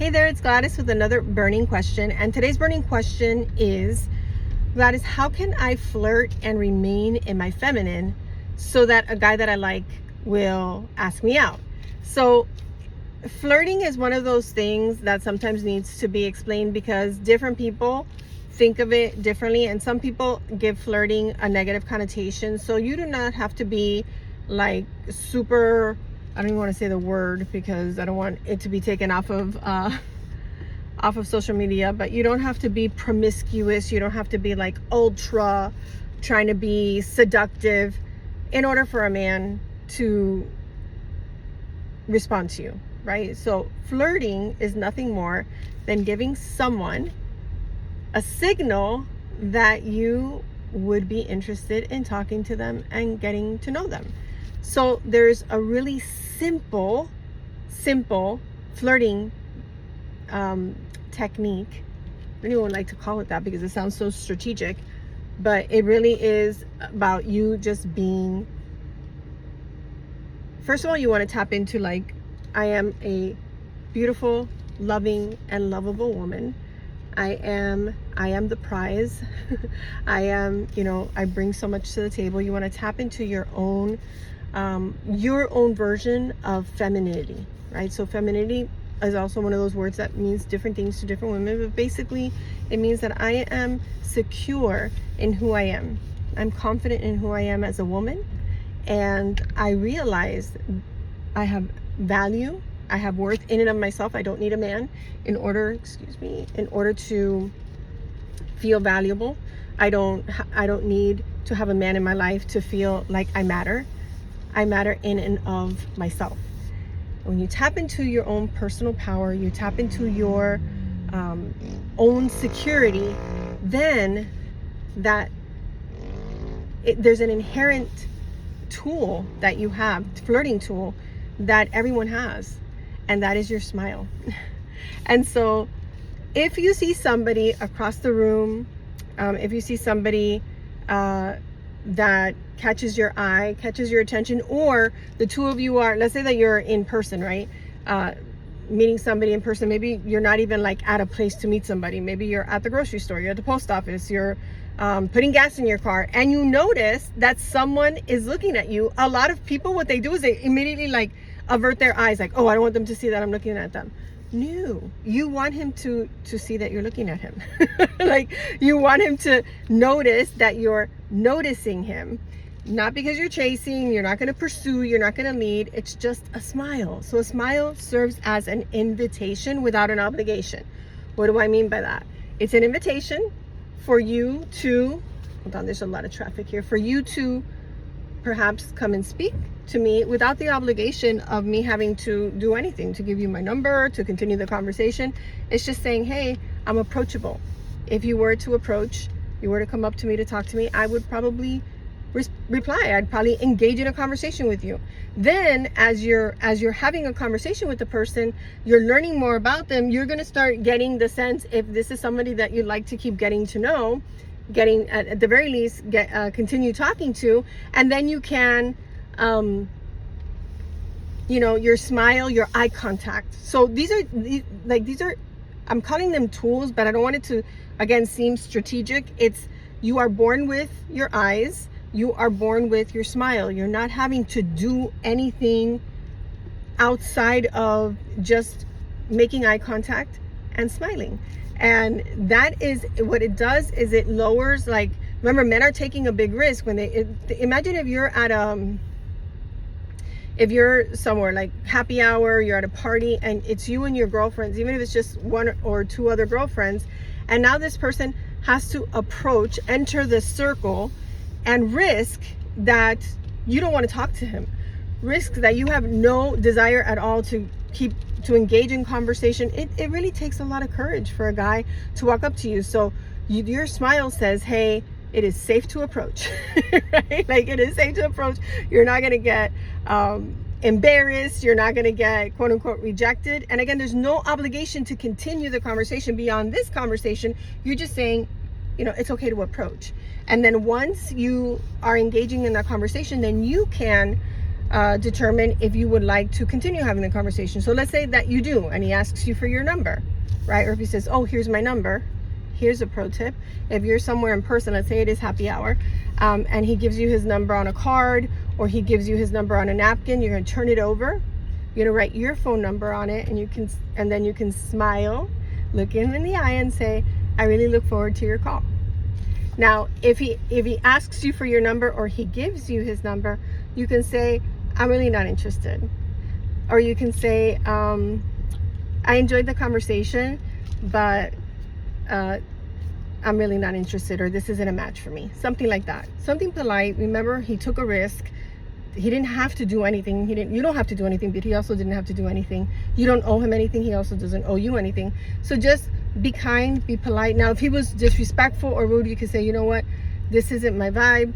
Hey there, it's Gladys with another burning question. And today's burning question is, Gladys, how can I flirt and remain in my feminine so that a guy that I like will ask me out? So flirting is one of those things that sometimes needs to be explained because different people think of it differently, and some people give flirting a negative connotation. So you do not have to be like super, I don't even want to say the word because I don't want it to be taken off of social media, but you don't have to be promiscuous. You don't have to be like ultra trying to be seductive in order for a man to respond to you, right? So flirting is nothing more than giving someone a signal that you would be interested in talking to them and getting to know them. So there's a really simple flirting technique. I don't even like to call it that because it sounds so strategic, but it really is about you just being, first of all, you want to tap into like, I am a beautiful, loving, and lovable woman. I am the prize. I am, I bring so much to the table. You want to tap into your own version of femininity, right? So femininity is also one of those words that means different things to different women, but basically it means that I am secure in who I am. I'm confident in who I am as a woman, and I realize I have value, I have worth in and of myself. I don't need a man in order to feel valuable. I don't need to have a man in my life to feel like I matter. I matter in and of myself. When you tap into your own personal power, you tap into your own security, then there's an inherent tool that you have, flirting tool, that everyone has, and that is your smile. And so if you see somebody across the room, if you see somebody that catches your eye, catches your attention, or the two of you are, let's say that you're in person, right? Meeting somebody in person. Maybe you're not even like at a place to meet somebody. Maybe you're at the grocery store, you're at the post office, you're putting gas in your car, and you notice that someone is looking at you. A lot of people, what they do is they immediately like avert their eyes, like, oh, I don't want them to see that I'm looking at them. No, you want him to see that you're looking at him. Like, you want him to notice that you're noticing him, not because you're chasing, you're not going to pursue, you're not going to lead. It's just a smile. So a smile serves as an invitation without an obligation. What do I mean by that? It's an invitation for you to, hold on, there's a lot of traffic here, for you to perhaps come and speak to me without the obligation of me having to do anything, to give you my number, to continue the conversation. It's just saying, hey, I'm approachable. If you were to approach, you were to come up to me to talk to me, I would probably reply. I'd probably engage in a conversation with you. Then as you're having a conversation with the person, you're learning more about them. You're going to start getting the sense if this is somebody that you'd like to keep getting to know, getting at the very least continue talking to, and then you can your smile, your eye contact. So these are I'm calling them tools, but I don't want it to again seem strategic. It's, you are born with your eyes, you are born with your smile. You're not having to do anything outside of just making eye contact and smiling. And that is what it does, is it lowers, like, remember, men are taking a big risk when imagine if you're at if you're somewhere like happy hour, you're at a party, and it's you and your girlfriends, even if it's just one or two other girlfriends, and now this person has to enter the circle and risk that you don't want to talk to him, risk that you have no desire at all to engage in conversation. It really takes a lot of courage for a guy to walk up to you. So your smile says, hey, it is safe to approach, right? Like, it is safe to approach. You're not going to get embarrassed. You're not going to get quote unquote rejected. And again, there's no obligation to continue the conversation beyond this conversation. You're just saying, it's okay to approach. And then once you are engaging in that conversation, then you can determine if you would like to continue having the conversation. So let's say that you do, and he asks you for your number, right? Or if he says, oh, here's my number. Here's a pro tip. If you're somewhere in person, let's say it is happy hour, and he gives you his number on a card, or he gives you his number on a napkin, you're going to turn it over. You're going to write your phone number on it, and then you can smile, look him in the eye and say, I really look forward to your call. Now, if he asks you for your number, or he gives you his number, you can say, I'm really not interested. Or you can say, I enjoyed the conversation, but I'm really not interested, or this isn't a match for me. Something like that. Something polite. Remember, he took a risk. He didn't have to do anything. You don't have to do anything, but he also didn't have to do anything. You don't owe him anything. He also doesn't owe you anything. So just be kind, be polite. Now, if he was disrespectful or rude, you could say, you know what? This isn't my vibe.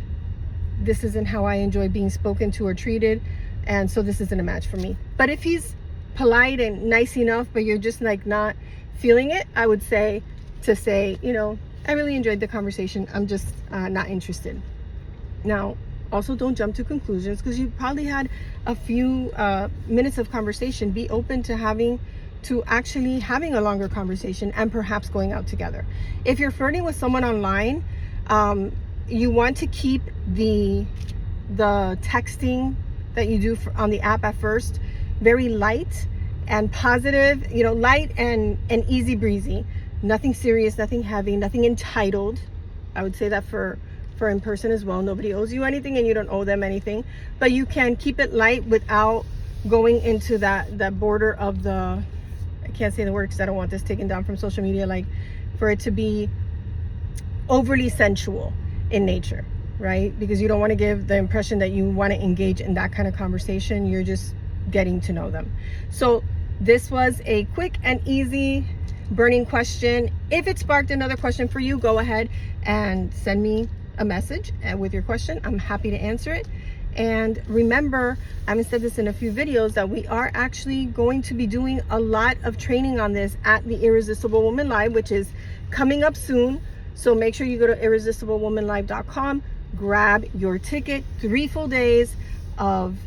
This isn't how I enjoy being spoken to or treated. And so this isn't a match for me. But if he's polite and nice enough, but you're just like not feeling it, I would say you know, I really enjoyed the conversation. I'm just not interested. Now, also don't jump to conclusions, because you probably had a few minutes of conversation. Be open to actually having a longer conversation and perhaps going out together. If you're flirting with someone online, you want to keep the texting that you do on the app at first very light and positive, you know, light and easy breezy. Nothing serious, nothing heavy, nothing entitled. I would say that for in person as well. Nobody owes you anything and you don't owe them anything, but you can keep it light without going into that border of the, I can't say the word because I don't want this taken down from social media, like for it to be overly sensual in nature, right? Because you don't want to give the impression that you want to engage in that kind of conversation. You're just getting to know them. So this was a quick and easy burning question. If it sparked another question for you, go ahead and send me a message with your question. I'm happy to answer it. And remember, I haven't said this in a few videos, that we are actually going to be doing a lot of training on this at the Irresistible Woman Live, which is coming up soon. So make sure you go to irresistiblewomanlive.com, grab your ticket. 3 full days of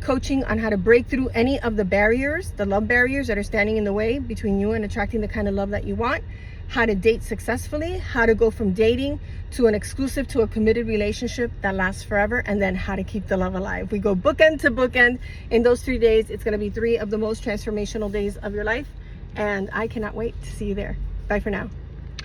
coaching on how to break through any of the barriers, the love barriers that are standing in the way between you and attracting the kind of love that you want, how to date successfully, how to go from dating to an exclusive to a committed relationship that lasts forever, and then how to keep the love alive. We go bookend to bookend in those 3 days. It's going to be 3 of the most transformational days of your life, and I cannot wait to see you there. Bye for now.